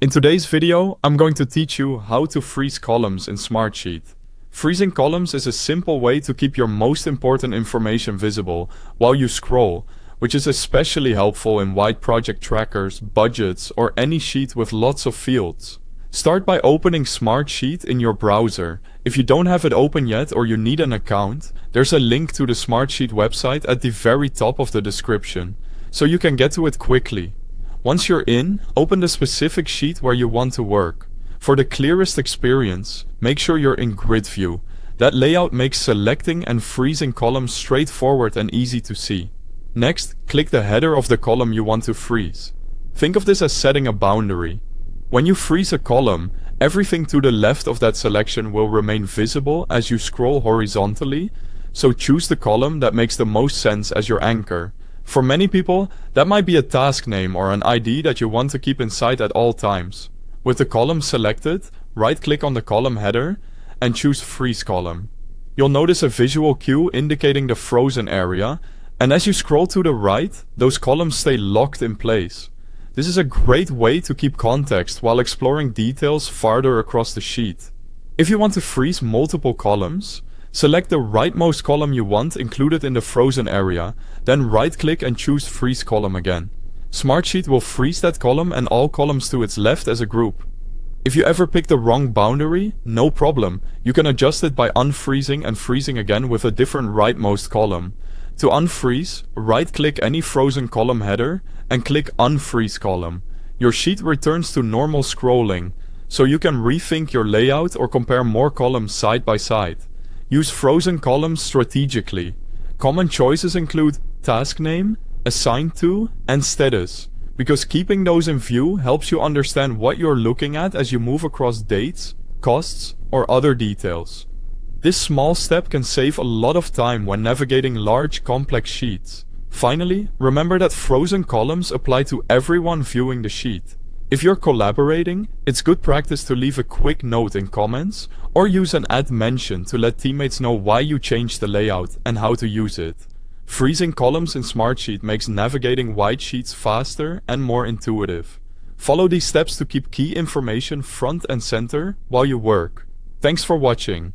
In today's video, I'm going to teach you how to freeze columns in Smartsheet. Freezing columns is a simple way to keep your most important information visible while you scroll, which is especially helpful in wide project trackers, budgets, or any sheet with lots of fields. Start by opening Smartsheet in your browser. If you don't have it open yet or you need an account, there's a link to the Smartsheet website at the very top of the description, so you can get to it quickly. Once you're in, open the specific sheet where you want to work. For the clearest experience, make sure you're in grid view. That layout makes selecting and freezing columns straightforward and easy to see. Next, click the header of the column you want to freeze. Think of this as setting a boundary. When you freeze a column, everything to the left of that selection will remain visible as you scroll horizontally, so choose the column that makes the most sense as your anchor. For many people, that might be a task name or an ID that you want to keep in sight at all times. With the column selected, right-click on the column header and choose Freeze Column. You'll notice a visual cue indicating the frozen area, and as you scroll to the right, those columns stay locked in place. This is a great way to keep context while exploring details farther across the sheet. If you want to freeze multiple columns, select the rightmost column you want included in the frozen area, then right-click and choose Freeze Column again. Smartsheet will freeze that column and all columns to its left as a group. If you ever pick the wrong boundary, no problem. You can adjust it by unfreezing and freezing again with a different rightmost column. To unfreeze, right-click any frozen column header and click Unfreeze Column. Your sheet returns to normal scrolling, so you can rethink your layout or compare more columns side by side. Use frozen columns strategically. Common choices include task name, assigned to, and status, because keeping those in view helps you understand what you're looking at as you move across dates, costs, or other details. This small step can save a lot of time when navigating large, complex sheets. Finally, remember that frozen columns apply to everyone viewing the sheet. If you're collaborating, it's good practice to leave a quick note in comments or use an add mention to let teammates know why you changed the layout and how to use it. Freezing columns in Smartsheet makes navigating wide sheets faster and more intuitive. Follow these steps to keep key information front and center while you work. Thanks for watching.